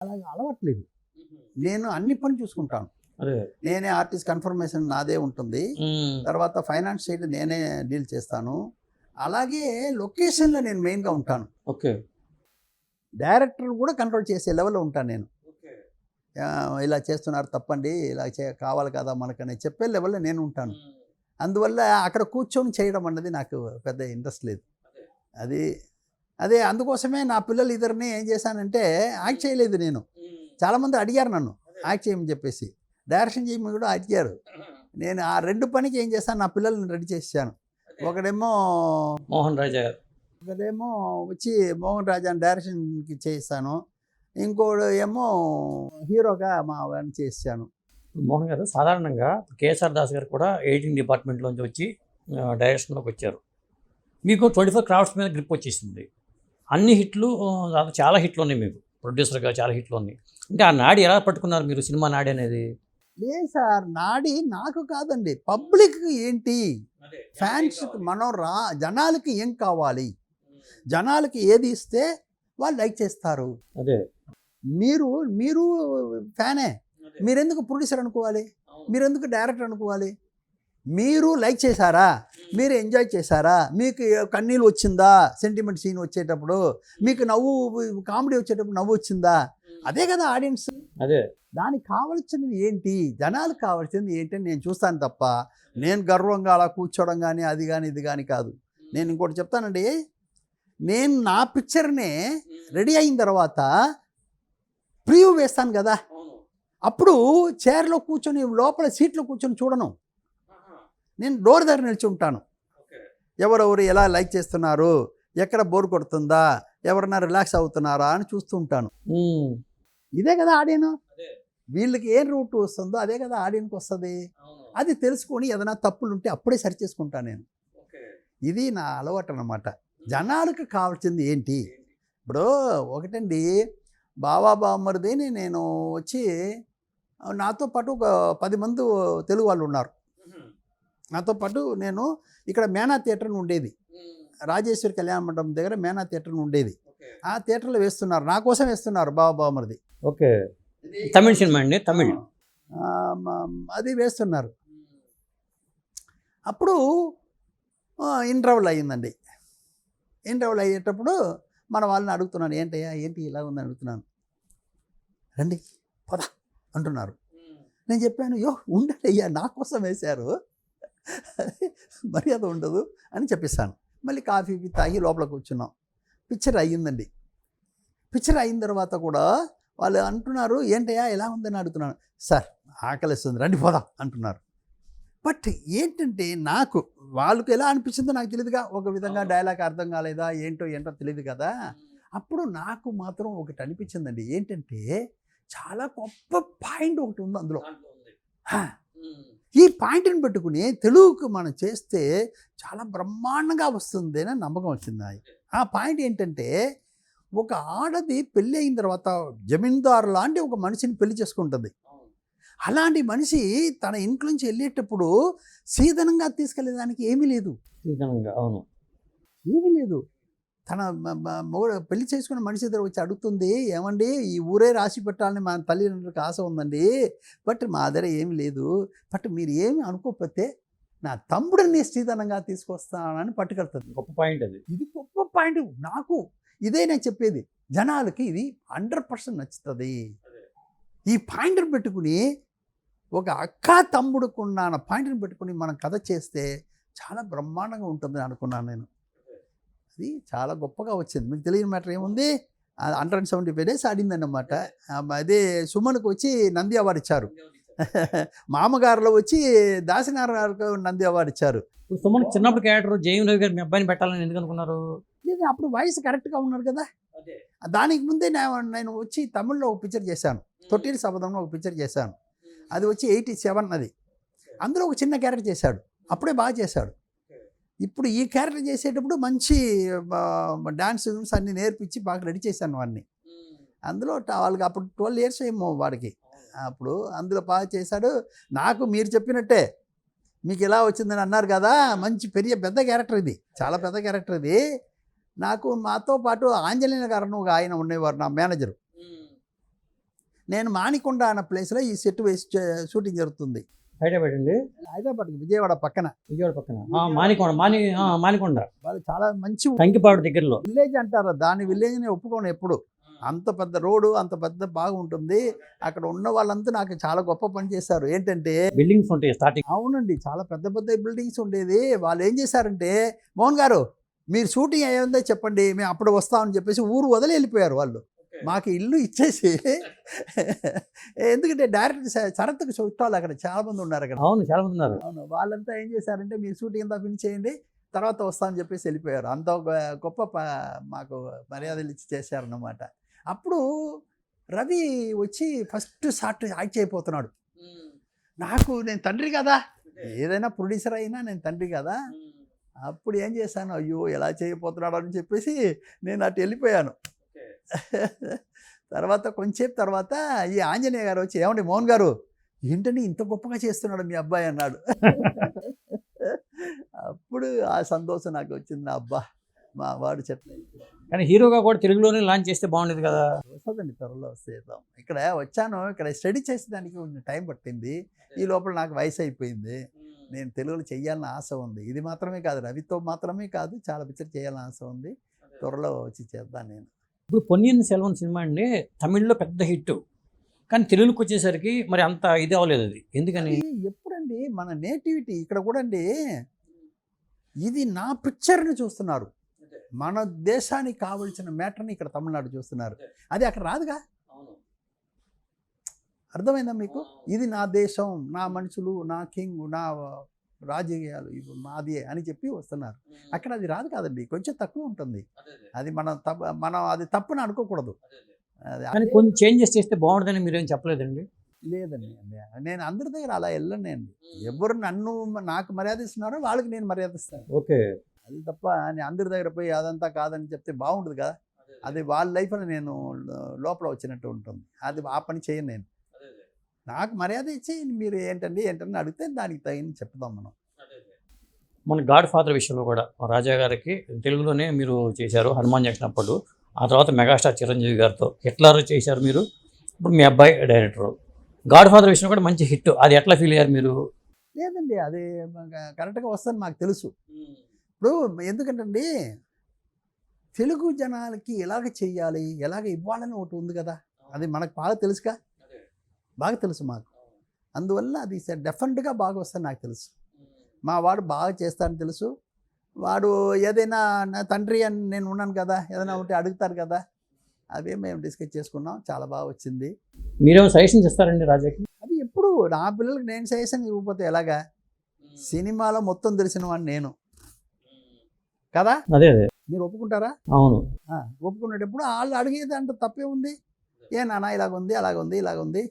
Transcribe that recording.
అలాగ అలవాట్లేదు. నేను అన్ని పని చూసుకుంటాను. అదే. నేనే ఆర్టిస్ట్ కన్ఫర్మేషన్ నాదే ఉంటుంది. తర్వాత ఫైనాన్స్ సైడ్ నేనే డీల్ చేస్తాను. అలాగే లొకేషన్‌లో నేను మెయిన్‌గా ఉంటాను. ఓకే. డైరెక్టర్ కూడా కంట్రోల్ చేసే లెవెల్‌లో ఉంటాను నేను. ఇలా చేస్తున్నారు తప్పండి. ఇలా కావాలి కదా మనకని చెప్పే లెవెల్‌లో నేను ఉంటాను. అందువల్ల అక్కడ కూర్చొని చేయడం అన్నది నాకు పెద్ద ఇంట్రెస్ట్ లేదు. అది అదే అందుకోసమే నా పిల్లలు ఇద్దరిని ఏం చేశానంటే యాక్ట్ చేయలేదు నేను. చాలామంది అడిగారు నన్ను యాక్ట్ చేయమని చెప్పేసి. డైరెక్షన్ చేయమని కూడా అడిగారు. నేను ఆ 2 పనికి ఏం చేశాను, నా పిల్లల్ని రెడీ చేసేసాను. ఒకడేమో మోహన్ రాజా గారు. ఒకడేమో వచ్చి మోహన్ రాజాని డైరెక్షన్‌కి చేశాను. ఇంకోడు ఏమో హీరోగా మా వాడిని చేశాను. మోహన్ గారు సాధారణంగా కేఎస్ఆర్ దాస్ గారు కూడా ఎడిటింగ్ డిపార్ట్మెంట్లోంచి వచ్చి డైరెక్షన్లోకి వచ్చారు. మీకు 24 క్రాఫ్ట్స్ మీద గ్రిప్ వచ్చేసింది. అన్ని హిట్లు, దాదాపు చాలా హిట్లు ఉన్నాయి మీకు. ప్రొడ్యూసర్గా చాలా హిట్లు ఉన్నాయి. ఇంకా ఆ నాడి ఎలా పట్టుకున్నారు మీరు, సినిమా నాడి అనేది? లేదు సార్, నాడి నాకు కాదండి, పబ్లిక్‌కి ఏంటి, ఫ్యాన్స్‌కి మనం జనాలకి ఏం కావాలి, జనాలకి ఏది ఇస్తే వాళ్ళు లైక్ చేస్తారు. అదే. మీరు మీరు ఫ్యానే, మీరెందుకు ప్రొడ్యూసర్ అనుకోవాలి, మీరెందుకు డైరెక్టర్ అనుకోవాలి? మీరు లైక్ చేశారా, మీరు ఎంజాయ్ చేశారా, మీకు కన్నీళ్ళు వచ్చిందా సెంటిమెంట్ సీన్ వచ్చేటప్పుడు, మీకు నవ్వు కామెడీ వచ్చేటప్పుడు నవ్వు వచ్చిందా? అదే కదా ఆడియన్స్. అదే. దానికి కావాల్సినది ఏంటి, జనాలకు కావాల్సింది ఏంటి అని నేను చూస్తాను తప్ప నేను గర్వంగా అలా కూర్చోవడం కానీ అది కానీ ఇది కానీ కాదు. నేను ఇంకోటి చెప్తానండి, నేను నా పిక్చర్నే రెడీ అయిన తర్వాత ప్రివ్యూ వేస్తాను కదా, అప్పుడు చైర్లో కూర్చొని లోపల సీట్లో కూర్చొని చూడను. నేను డోర్ దగ్గర నిలిచి ఉంటాను. ఎవరెవరు ఎలా లైక్ చేస్తున్నారు, ఎక్కడ బోర్ కొడుతుందా, ఎవరన్నా రిలాక్స్ అవుతున్నారా అని చూస్తూ ఉంటాను. ఇదే కదా ఆడియన్. వీళ్ళకి ఏం రూట్ వస్తుందో అదే కదా ఆడియన్కి వస్తుంది. అది తెలుసుకొని ఏదైనా తప్పులు ఉంటే అప్పుడే సరి చేసుకుంటాను నేను. ఇది నా అలవాటు అన్నమాట. జనాలకు కావాల్సింది ఏంటి, ఇప్పుడు ఒకటండి, బావా బామ్మరిదిని నేను వచ్చి నాతో పాటు ఒక 10 మంది తెలుగు వాళ్ళు ఉన్నారు. నాతో పాటు నేను ఇక్కడ మేనా థియేటర్ ఉండేది, రాజేశ్వరి కళ్యాణ మండపం దగ్గర మేనా థియేటర్ ఉండేది. ఆ థియేటర్లో వేస్తున్నారు, నా కోసం వేస్తున్నారు బావా బామ్మరిది. ఓకే. తమిళ సినిమా అండి, తమిళ్. అది వేస్తున్నారు. అప్పుడు ఇంటర్వెల్ అయ్యిందండి. ఇంటర్వెల్ అయ్యేటప్పుడు మన వాళ్ళని అడుగుతున్నాను, ఏంటయ్యా ఏంటి ఇలా ఉందని అడుగుతున్నాను. రండి పద అంటున్నారు. నేను చెప్పాను, ఉండండి అయ్యా, నా కోసం వేశారు, మర్యాద ఉండదు అని చెప్పిస్తాను. మళ్ళీ కాఫీ తాగి లోపల కూర్చున్నాం. పిక్చర్ అయ్యిందండి. పిక్చర్ అయిన తర్వాత కూడా వాళ్ళు అంటున్నారు, ఏంటయ్యా ఎలా ఉందని అడుగుతున్నాను. సార్ ఆకలిస్తుంది రండి పోదాం అంటున్నారు. బట్ ఏంటంటే నాకు వాళ్ళకి ఎలా అనిపించిందో నాకు తెలియదుగా, ఒక విధంగా డైలాగ్ అర్థం కాలేదా ఏంటో తెలియదు కదా. అప్పుడు నాకు మాత్రం ఒకటి అనిపించిందండి, ఏంటంటే చాలా గొప్ప పాయింట్ ఒకటి ఉంది అందులో. ఈ పాయింట్ని పెట్టుకుని తెలుగుకు మనం చేస్తే చాలా బ్రహ్మాండంగా వస్తుంది అని నమ్మకం వచ్చింది. ఆ పాయింట్ ఏంటంటే, ఒక ఆడది పెళ్ళి అయిన తర్వాత జమీందారు లాంటి ఒక మనిషిని పెళ్లి చేసుకుంటుంది. అలాంటి మనిషి తన ఇంట్లోంచి వెళ్ళేటప్పుడు సీదనంగా తీసుకెళ్ళేదానికి ఏమీ లేదు. అవును, ఏమీ లేదు. తన పెళ్లి చేసుకున్న మనిషి దగ్గర వచ్చి అడుగుతుంది, ఏమండి ఈ ఊరే రాసి పెట్టాలని మా తల్లిదండ్రులకు ఆశ ఉందండి, బట్ మా దగ్గర ఏమి లేదు, బట్ మీరు ఏమి అనుకోకపోతే నా తమ్ముడిని శ్రీధనంగా తీసుకొస్తానని పట్టుకెళ్తుంది. గొప్ప పాయింట్ అది. ఇది గొప్ప పాయింట్. నాకు ఇదే నేను చెప్పేది, జనాలకి ఇది 100% నచ్చుతుంది. ఈ పాయింట్ని పెట్టుకుని, ఒక అక్క తమ్ముడుకున్న పాయింట్ని పెట్టుకుని మనం కథ చేస్తే చాలా బ్రహ్మాండంగా ఉంటుంది అనుకున్నాను నేను. అది చాలా గొప్పగా వచ్చింది. మీకు తెలియని మ్యాటర్ ఏముంది, 175 days ఆడిందన్నమాట. అదే సుమన్కి వచ్చి నంది అవార్డు ఇచ్చారు, మామగారులో వచ్చి దాసినారాయణకు నంది అవార్డు ఇచ్చారు. సుమన్ చిన్నప్పుడు క్యారెక్టర్ జయం రవి గారు మీ అబ్బాయిని పెట్టాలని ఎందుకు అనుకున్నారు? లేదు, అప్పుడు వయసు కరెక్ట్గా ఉన్నారు కదా. దానికి ముందే నేను వచ్చి తమిళ్లో ఒక పిక్చర్ చేశాను, తొట్టిలి శబదంలో ఒక పిక్చర్ చేశాను. అది వచ్చి 87 అది. అందులో ఒక చిన్న క్యారెక్టర్ చేశాడు, అప్పుడే బాగా చేశాడు. ఇప్పుడు ఈ క్యారెక్టర్ చేసేటప్పుడు మంచి డాన్స్ అన్నీ నేర్పించి బాగా రెడీ చేశాను వాడిని. అందులో వాళ్ళకి అప్పుడు 12 years ఏమో వాడికి. అప్పుడు అందులో బాగా చేశాడు. నాకు మీరు చెప్పినట్టే, మీకు ఎలా వచ్చిందని అన్నారు కదా, మంచి పెద్ద క్యారెక్టర్ ఇది, చాలా పెద్ద క్యారెక్టర్ ఇది. నాకు మాతో పాటు ఆంజనేయ గారు ఒక ఆయన ఉండేవారు, నా మేనేజరు. నేను మానికొండ అన్న ప్లేస్లో ఈ సెట్ వేసి షూటింగ్ జరుగుతుంది. హైదరాబాద్ అండి, హైదరాబాద్ విజయవాడ పక్కన. విజయవాడ పక్కన మానికొండ వాళ్ళు చాలా మంచి కంకిపాడు దగ్గరలో. విలేజ్ అంటారు, దాని విలేజ్ని ఒప్పుకోను ఎప్పుడు. అంత పెద్ద రోడ్డు, అంత పెద్ద బాగుంటుంది. అక్కడ ఉన్న వాళ్ళంతా నాకు చాలా గొప్ప పని చేశారు. ఏంటంటే బిల్డింగ్స్ ఉంటాయి స్టార్టింగ్. అవునండి, చాలా పెద్ద పెద్ద బిల్డింగ్స్ ఉండేది. వాళ్ళు ఏం చేశారంటే, మోహన్ గారు మీరు షూటింగ్ అయ్యిందో చెప్పండి, మేము అప్పుడు వస్తామని చెప్పేసి ఊరు వదిలి వెళ్ళిపోయారు వాళ్ళు. మాకు ఇల్లు ఇచ్చేసి ఎందుకంటే డైరెక్ట్ శరత్కు చుట్టాలు అక్కడ చాలా మంది ఉన్నారు అక్కడ. అవును, చాలా మంది ఉన్నారు. అవును, వాళ్ళంతా ఏం చేశారంటే, మీరు షూటింగ్ అంతా ఫినిష్ చేయండి, తర్వాత వస్తామని చెప్పేసి వెళ్ళిపోయారు. అంత గొప్ప మాకు మర్యాదలు ఇచ్చి చేశారన్నమాట. అప్పుడు రవి వచ్చి ఫస్ట్ షాట్ యాక్ట్ అయిపోతున్నాడు. నాకు నేను తండ్రి కదా, ఏదైనా ప్రొడ్యూసర్ అయినా నేను తండ్రి కదా. అప్పుడు ఏం చేశాను, అయ్యో ఎలా చేయబోతున్నాడు అని చెప్పేసి నేను అటు వెళ్ళిపోయాను. తర్వాత కొంచెంసేపు తర్వాత ఈ ఆంజనేయ గారు వచ్చి, ఏమండి మోహన్ గారు ఏంటండి ఇంత గొప్పగా చేస్తున్నాడు మీ అబ్బాయి అన్నాడు. అప్పుడు ఆ సంతోషం నాకు వచ్చింది. అబ్బా మా వాడు చెట్ల. కానీ హీరోగా కూడా తెలుగులోనే లాంచ్ చేస్తే బాగుండేది కదా. వస్తుందండి, త్వరలో వస్తాం. ఇక్కడ వచ్చాను, ఇక్కడ స్టడీ చేసేదానికి కొంచెం టైం పట్టింది. ఈ లోపల నాకు వయసు అయిపోయింది. నేను తెలుగులో చెయ్యాలని ఆశ ఉంది. ఇది మాత్రమే కాదు, రవితో మాత్రమే కాదు, చాలా పిక్చర్ చేయాలని ఆశ ఉంది. త్వరలో వచ్చి చేద్దాను నేను. ఇప్పుడు పొన్నియిన్ సెల్వన్ సినిమా అండి తమిళ్లో పెద్ద హిట్, కానీ తెలుగుకి వచ్చేసరికి మరి అంత ఇది అవ్వలేదు. అది ఎందుకని? ఎప్పుడండి మన నేటివిటీ ఇక్కడ కూడా అండి, ఇది నా పిక్చర్ని చూస్తున్నారు. మన దేశానికి కావలసిన మ్యాటర్ని ఇక్కడ తమిళనాడు చూస్తున్నారు. అది అక్కడ రాదుగా. అర్థమైందా మీకు? ఇది నా దేశం, నా మనుషులు, నా కింగ్, నా రాజకీయాలు ఇవి మాది అని చెప్పి వస్తున్నారు. అక్కడ అది రాదు కాదండి, కొంచెం తక్కువ ఉంటుంది. అది మనం అది తప్పుని అనుకోకూడదు. కానీ కొన్ని చేంజెస్ చేస్తే బాగుంటుందని మీరేం చెప్పలేదండి? లేదండి, నేను అందరి దగ్గర అలా వెళ్ళండి అండి. ఎవరు నాకు మర్యాద ఇస్తున్నారో వాళ్ళకి నేను మర్యాద ఇస్తాను. ఓకే, అది తప్ప నేను అందరి దగ్గర పోయి అదంతా కాదని చెప్తే బాగుంటుంది కదా. అది వాళ్ళ లైఫ్లో నేను లోపల వచ్చినట్టు ఉంటుంది. అది ఆ పని చేయను నేను. నాకు మర్యాద ఇచ్చి మీరు ఏంటండి అడిగితే దానికి తగిన చెప్తాం మనం. మన గాడ్ ఫాదర్ విషయంలో కూడా రాజా గారికి తెలుగులోనే మీరు చేశారు, హనుమాన్ జంక్షన్ అప్పుడు. ఆ తర్వాత మెగాస్టార్ చిరంజీవి గారితో హిట్లర్ చేశారు మీరు. ఇప్పుడు మీ అబ్బాయి డైరెక్టర్. గాడ్ ఫాదర్ విషయంలో కూడా మంచి హిట్. అది ఎట్లా ఫీల్ అయ్యారు మీరు? లేదండి, అది కరెక్ట్గా వస్తుందని మాకు తెలుసు. ఇప్పుడు ఎందుకంటే తెలుగు జనాలకి ఎలాగ చెయ్యాలి, ఎలాగ ఇవ్వాలని ఒకటి ఉంది కదా. అది మనకు బాగా తెలుసుగా, బాగా తెలుసు మాకు. అందువల్ల అది డెఫినెట్గా బాగా వస్తుంది నాకు తెలుసు. మా వాడు బాగా చేస్తాడని తెలుసు. వాడు ఏదైనా నా తండ్రి అని నేను ఉన్నాను కదా, ఏదైనా ఉంటే అడుగుతారు కదా, అవే మేము డిస్కస్ చేసుకున్నాం. చాలా బాగా వచ్చింది. మీరేమో సజెషన్ చేస్తారండి రాజాకి? అది ఎప్పుడు నా పిల్లలకి నేను సజెషన్ ఇవ్వకపోతే ఎలాగా? సినిమాలో మొత్తం తెలిసిన వాడిని నేను కదా. అదే మీరు ఒప్పుకుంటారా? అవును. ఒప్పుకునేటప్పుడు వాళ్ళు అడిగేది అంటే తప్పే ఉంది. ఏ నాన్న ఇలాగుంది, అలాగుంది, ఇలాగుంది,